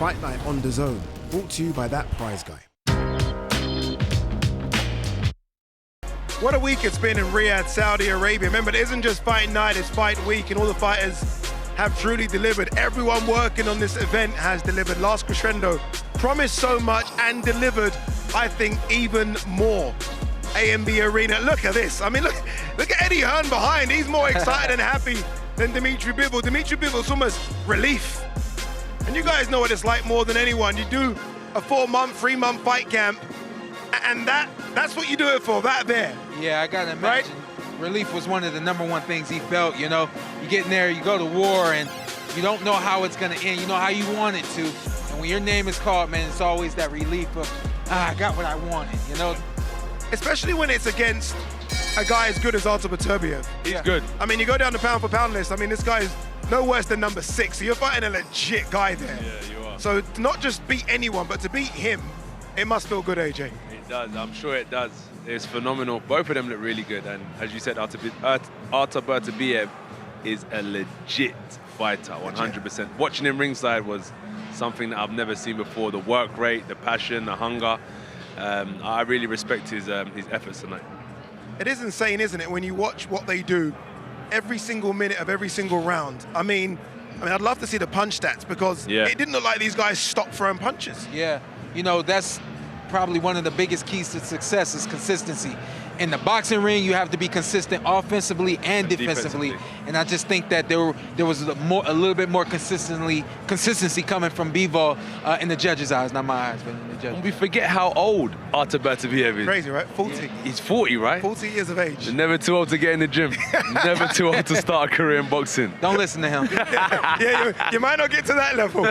Fight Night on DAZN, brought to you by that prize guy. What a week it's been in Riyadh, Saudi Arabia. Remember, it isn't just fight night, it's fight week, and all the fighters have truly delivered. Everyone working on this event has delivered. Last Crescendo promised so much and delivered, I think, even more. AMB Arena, look at this. I mean, look at Eddie Hearn behind. He's more excited and happy than Dmitry Bivol. Dmitry Bivol's almost relief. And you guys know what it's like more than anyone. You do a 4-month, 3-month fight camp, and that's what you do it for, that there. Yeah, I gotta imagine. Right? Relief was one of the #1 things he felt, you know. You get in there, you go to war, and you don't know how it's gonna end. You know how you want it to. And when your name is called, man, it's always that relief of, I got what I wanted, you know. Especially when it's against a guy as good as Artur Beterbiev. He's good. I mean, you go down the pound for pound list, I mean, this guy is no worse than number 6, so you're fighting a legit guy there. Yeah, you are. So to not just beat anyone, but to beat him, it must feel good, AJ. It does, I'm sure it does. It's phenomenal. Both of them look really good, and as you said, Artur Beterbiev is a legit fighter, 100%. Watching him ringside was something that I've never seen before. The work rate, the passion, the hunger. I really respect his efforts tonight. It is insane, isn't it, when you watch what they do every single minute of every single round. I mean, I'd love to see the punch stats, because it didn't look like these guys stopped throwing punches. Yeah, you know, that's probably one of the biggest keys to success is consistency. In the boxing ring, you have to be consistent offensively and defensively. And I just think that there was a little bit more consistency coming from Bivol in the judges' eyes, not my eyes, but in the judges'. We forget how old Artur Beterbiev is. Crazy, right? 40. He's 40, right? 40 years of age. You're never too old to get in the gym. Never too old to start a career in boxing. Don't listen to him. You might not get to that level.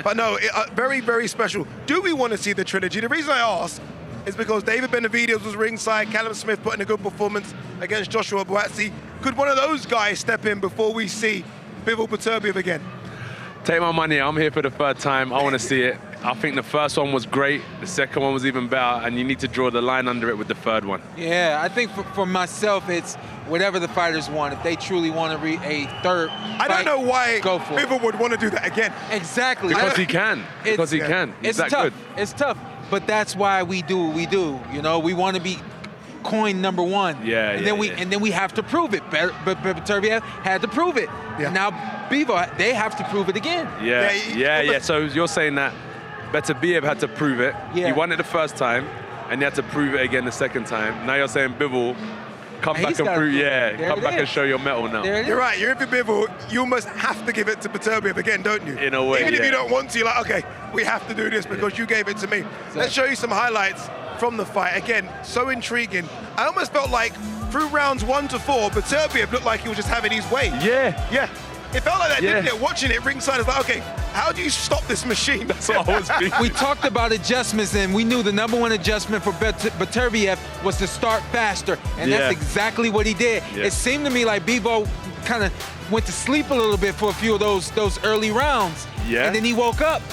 But no, very, very special. Do we want to see the trilogy? The reason I ask is because David Benavidez was ringside, Callum Smith put in a good performance against Joshua Buatsi. Could one of those guys step in before we see Bivol Beterbiev again? Take my money, I'm here for the 3rd time. I want to see it. I think the first one was great, the second one was even better, and you need to draw the line under it with the 3rd one. Yeah, I think for myself, it's whatever the fighters want. If they truly want to read a 3rd I don't know why Bivol would want to do that again. Exactly. Because he can. Because he can. He's that tough. good. It's tough. But that's why we do what we do. You know, we want to be coin #1. And then we have to prove it. But Beterbiev had to prove it. Yeah. Now Bivol, they have to prove it again. Yeah. So you're saying that Beterbiev had to prove it. Yeah. He won it the first time, and he had to prove it again the second time. Now you're saying Bivol, come back and prove. Come back and show your mettle now. You're right. You're in for Bivol. You almost have to give it to Beterbiev again, don't you? In a way, even if you don't want to, you're like, okay, we have to do this because you gave it to me. Exactly. Let's show you some highlights from the fight. Again, so intriguing. I almost felt like through rounds 1 to 4, Beterbiev looked like he was just having his way. Yeah. It felt like that, didn't it? Watching it ringside, it's like, okay, how do you stop this machine? That's what I was thinking. We talked about adjustments, and we knew the #1 adjustment for Beterbiev was to start faster, and that's exactly what he did. It seemed to me like Bivol kind of went to sleep a little bit for a few of those early rounds, and then he woke up.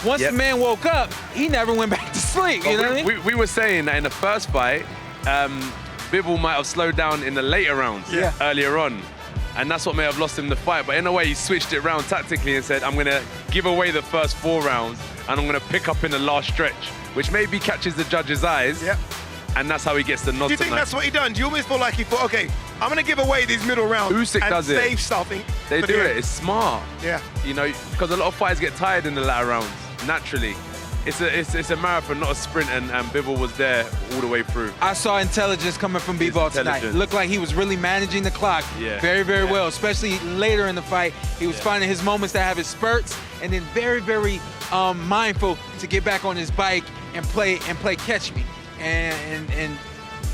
Once the man woke up, he never went back to sleep. You know what I mean? We were saying that in the first fight, Bivol might have slowed down in the later rounds earlier on. And that's what may have lost him the fight. But in a way, he switched it around tactically and said, I'm going to give away the first 4 rounds, and I'm going to pick up in the last stretch, which maybe catches the judge's eyes. And that's how he gets the nod. Do you think that's what he done? Do you almost feel like he thought, okay, I'm going to give away these middle rounds and save something? They do it. It's smart. Yeah. You know, because a lot of fighters get tired in the latter rounds, naturally. It's a marathon, not a sprint, and Bivol was there all the way through. I saw intelligence coming from Bivol tonight. Looked like he was really managing the clock very, very well, especially later in the fight. He was finding his moments to have his spurts, and then very, very mindful to get back on his bike and play catch me. And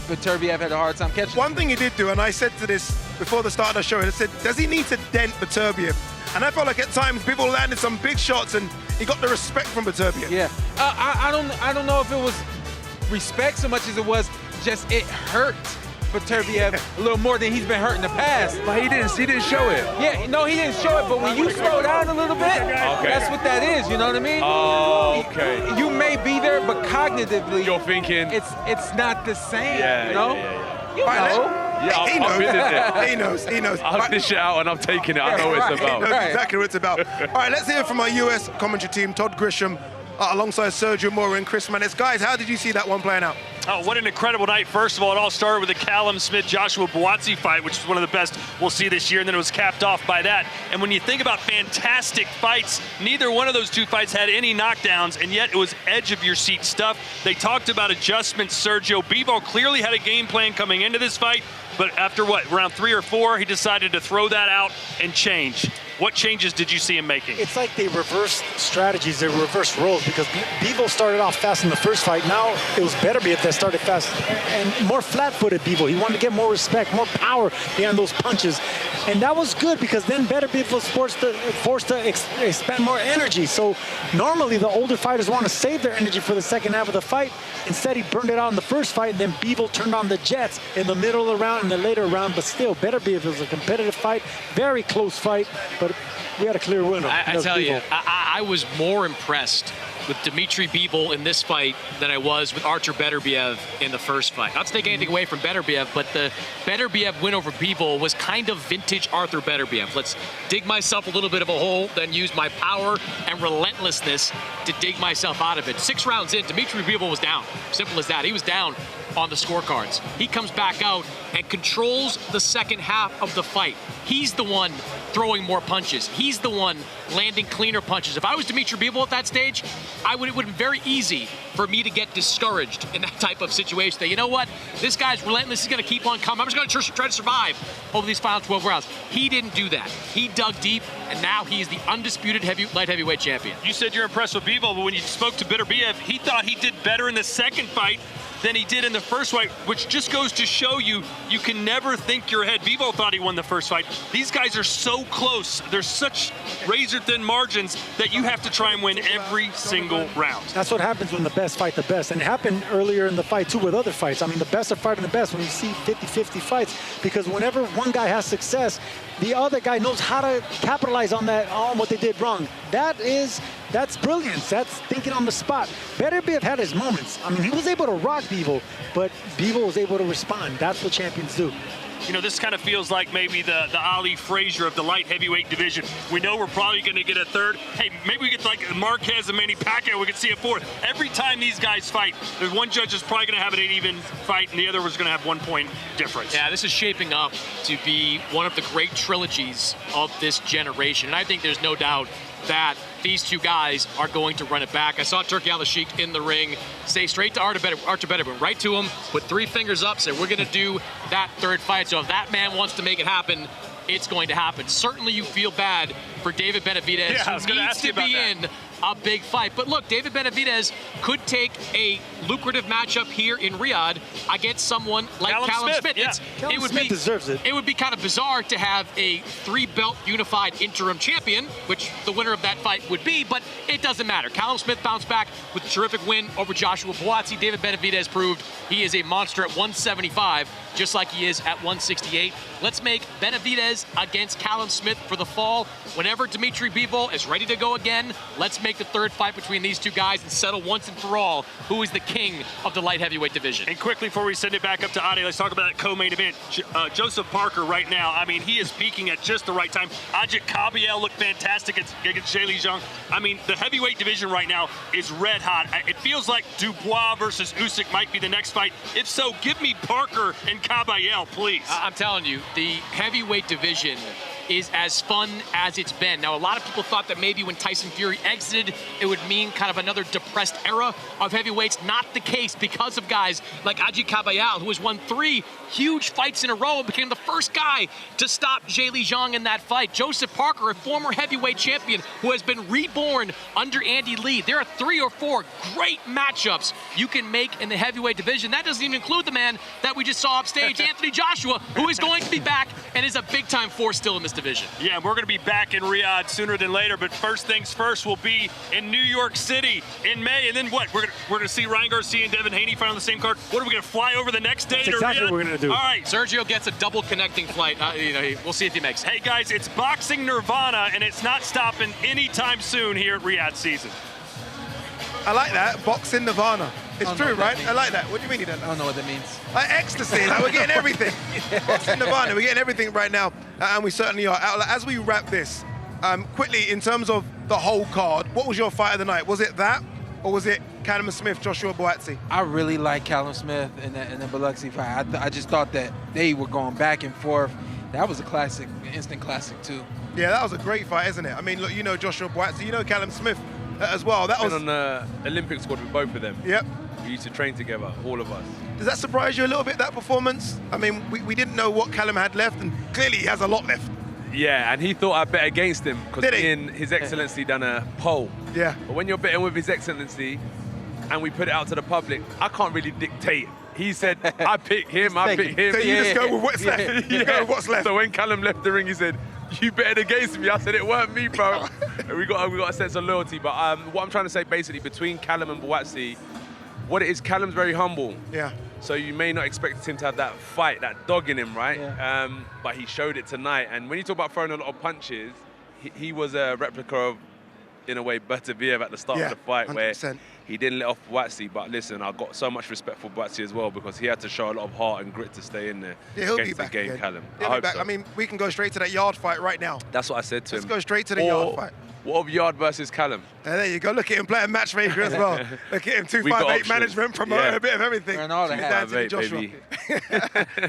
Beterbiev had a hard time catching. One thing he did do, and I said to this before the start of the show, I said, does he need to dent Beterbiev? And I felt like at times people landed some big shots and he got the respect from Beterbiev. Yeah, I don't know if it was respect so much as it was just it hurt Beterbiev a little more than he's been hurt in the past. But he didn't show it. Yeah, no, he didn't show it, but when you slow down a little bit, that's what that is, you know what I mean? Oh, okay. You may be there, but cognitively, you're thinking it's not the same, you know? Yeah. You know. Yeah, He I've knows. been in there. He knows. I'll dish it out and I'm taking it. I know what it's He about. knows exactly what it's about. All right, let's hear from our US commentary team, Todd Grisham, alongside Sergio Mora and Chris Mannix. Guys, how did you see that one playing out? Oh, what an incredible night. First of all, it all started with the Callum Smith-Joshua Buatsi fight, which is one of the best we'll see this year, and then it was capped off by that. And when you think about fantastic fights, neither one of those two fights had any knockdowns, and yet it was edge-of-your-seat stuff. They talked about adjustments. Sergio Bivol clearly had a game plan coming into this fight, but after round 3 or 4, he decided to throw that out and change. What changes did you see him making? It's like they reversed strategies, they reversed roles, because Bivol started off fast in the first fight. Now it was Beterbiev that started fast and more flat-footed Bivol. He wanted to get more respect, more power behind those punches. And that was good because then Beterbiev was forced to expend more energy. So normally the older fighters want to save their energy for the second half of the fight. Instead, he burned it out in the first fight, and then Bivol turned on the jets in the middle of the round and the later round. But still, Beterbiev was a competitive fight, very close fight, but we had a clear winner. I tell you, I was more impressed with Dmitry Bivol in this fight than I was with Artur Beterbiev in the first fight. Not to take anything away from Beterbiev, but the Beterbiev win over Bivol was kind of vintage Artur Beterbiev. Let's dig myself a little bit of a hole, then use my power and relentlessness to dig myself out of it. 6 rounds in, Dmitry Bivol was down. Simple as that. He was down on the scorecards. He comes back out and controls the second half of the fight. He's the one throwing more punches. He's the one landing cleaner punches. If I was Dmitry Bivol at that stage, it would have been very easy for me to get discouraged in that type of situation. That, you know what, this guy's relentless. He's going to keep on coming. I'm just going to try to survive over these final 12 rounds. He didn't do that. He dug deep, and now he's the undisputed light heavyweight champion. You said you're impressed with Bivol, but when you spoke to Beterbiev, he thought he did better in the second fight than he did in the first fight, which just goes to show you, you can never think you're ahead. Bivol thought he won the first fight. These guys are so close. There's such razor-thin margins that you have to try and win every single round. That's what happens when the best fight the best. And it happened earlier in the fight, too, with other fights. I mean, the best are fighting the best when you see 50-50 fights, because whenever one guy has success, the other guy knows how to capitalize on that, on what they did wrong. That's brilliance. That's thinking on the spot. Beterbiev had his moments. I mean, he was able to rock Bivol, but Bivol was able to respond. That's what champions do. You know, this kind of feels like maybe the Ali Frazier of the light heavyweight division. We know we're probably going to get a third. Hey, maybe we get like Marquez and Manny Pacquiao, we could see a fourth. Every time these guys fight, there's one judge is probably going to have an 8-even fight, and the other was going to have 1 point difference. Yeah, this is shaping up to be one of the great trilogies of this generation. And I think there's no doubt that these two guys are going to run it back. I saw Turki Al-Sheikh in the ring say straight to Artur Beterbiev, right to him, put 3 fingers up, say, we're going to do that third fight. So if that man wants to make it happen, it's going to happen. Certainly you feel bad for David Benavidez, who needs to be in a big fight. But look, David Benavidez could take a lucrative matchup here in Riyadh against someone like Callum Smith. Yeah. Callum Smith deserves it. It would be kind of bizarre to have a 3-belt unified interim champion, which the winner of that fight would be, but it doesn't matter. Callum Smith bounced back with a terrific win over Joshua Buatsi. David Benavidez proved he is a monster at 175, just like he is at 168. Let's make Benavidez against Callum Smith for the fall. Whenever Dmitry Bivol is ready to go again, let's make the third fight between these two guys and settle once and for all who is the king of the light heavyweight division. And quickly, before we send it back up to Ade, let's talk about that co-main event. Joseph Parker right now, I mean, he is peaking at just the right time. Ajit Kabayel looked fantastic against Zhilei Zhang. I mean, the heavyweight division right now is red hot. It feels like Dubois versus Usyk might be the next fight. If so, give me Parker and Kabayel, please. I'm telling you, the heavyweight division is as fun as it's been. Now, a lot of people thought that maybe when Tyson Fury exited, it would mean kind of another depressed era of heavyweights. Not the case because of guys like Ajit Kabayel, who has won 3 huge fights in a row and became the first guy to stop Zhilei Zhang in that fight. Joseph Parker, a former heavyweight champion who has been reborn under Andy Lee. There are 3 or 4 great matchups you can make in the heavyweight division. That doesn't even include the man that we just saw upstage, Anthony Joshua, who is going to be back and is a big-time force still in this division. Yeah, we're going to be back in Riyadh sooner than later, but first things first, we'll be in New York City in May, and then what? We're going to see Ryan Garcia and Devin Haney fight on the same card. What, are we going to fly over the next day to exactly Riyadh? what we're going to do. All right. Sergio gets a double connecting flight. We'll see if he makes it. Hey, guys, it's Boxing Nirvana, and it's not stopping anytime soon here at Riyadh season. I like that, Boxing Nirvana. It's true, right? I like that. What do you mean you don't know? I don't know what that means. Like ecstasy, like we're getting everything. Boxing Nirvana, we're getting everything right now, and we certainly are. As we wrap this, quickly, in terms of the whole card, what was your fight of the night? Was it that, or was it Callum Smith, Joshua Buatsi? I really like Callum Smith in the Biloxi fight. I just thought that they were going back and forth. That was a classic, instant classic too. Yeah, that was a great fight, isn't it? I mean, look, you know Joshua Buatsi, you know Callum Smith as well. That was on the Olympic squad with both of them. Yep. We used to train together, all of us. Does that surprise you a little bit, that performance? I mean, we didn't know what Callum had left, and clearly he has a lot left. Yeah, and he thought I bet against him because Did he? me and His Excellency done a poll. Yeah. But when you're betting with His Excellency and we put it out to the public, I can't really dictate. He said, I pick him, I pick him. So you just go with what's left. You go with what's left. So when Callum left the ring, he said, you betted against me. I said, it weren't me, bro. we got a sense of loyalty. But what I'm trying to say, basically, between Callum and Buatsi, what it is, Callum's very humble. Yeah. So you may not expect him to have that fight, that dog in him, right? Yeah. But he showed it tonight. And when you talk about throwing a lot of punches, he was a replica of, in a way, Beterbiev at the start of the fight, 100%. Where he didn't let off Buatsi. But listen, I've got so much respect for Buatsi as well because he had to show a lot of heart and grit to stay in there. Yeah, he'll be back again. Callum. He'll be back. So. I mean, we can go straight to that yard fight right now. That's what I said to him. Let's go straight to the yard fight. What of Yard versus Callum? There you go. Look at him playing matchmaker as well. Look at him, 258 management, promoter, a bit of everything. And all that. Joshua.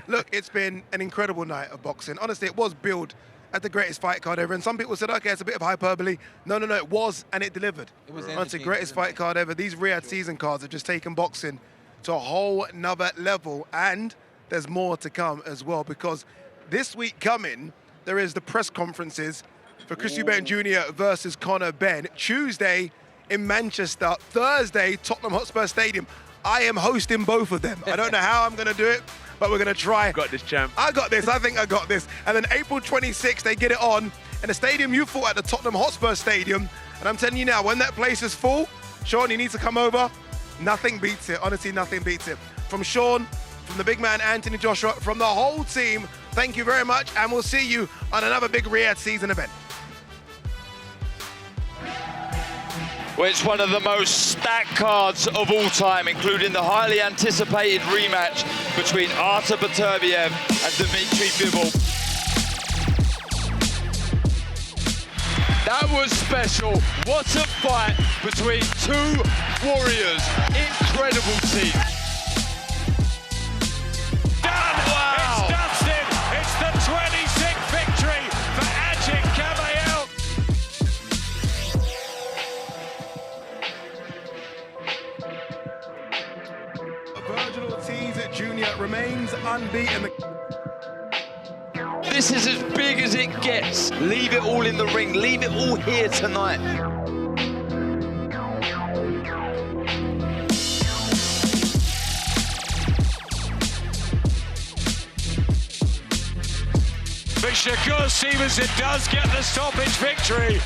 Look, it's been an incredible night of boxing. Honestly, it was billed as the greatest fight card ever. And some people said, okay, it's a bit of hyperbole. No, it was, and it delivered. It was It's the greatest fight card ever. These Riyadh season cards have just taken boxing to a whole nother level. And there's more to come as well, because this week coming, there is the press conferences for Chris Eubank Jr. versus Conor Benn. Tuesday in Manchester, Thursday, Tottenham Hotspur Stadium. I am hosting both of them. I don't know how I'm going to do it, but we're going to try. Got this, champ. I got this. I think I got this. And then April 26th, they get it on in the stadium you fought at, the Tottenham Hotspur Stadium. And I'm telling you now, when that place is full, Shawn, you need to come over. Nothing beats it. Honestly, nothing beats it. From Shawn, from the big man Anthony Joshua, from the whole team, thank you very much. And we'll see you on another big Riyadh season event. Well, it's one of the most stacked cards of all time, including the highly anticipated rematch between Artur Beterbiev and Dmitry Bivol. That was special. What a fight between two warriors. Incredible team. Done! Wow. It's Dustin! It's the 26th victory for Ajit Kamayel. Virgil Ortiz Jr. remains unbeaten. This is as big as it gets. Leave it all in the ring. Leave it all here tonight. But Shakur Stevenson does get the stoppage victory.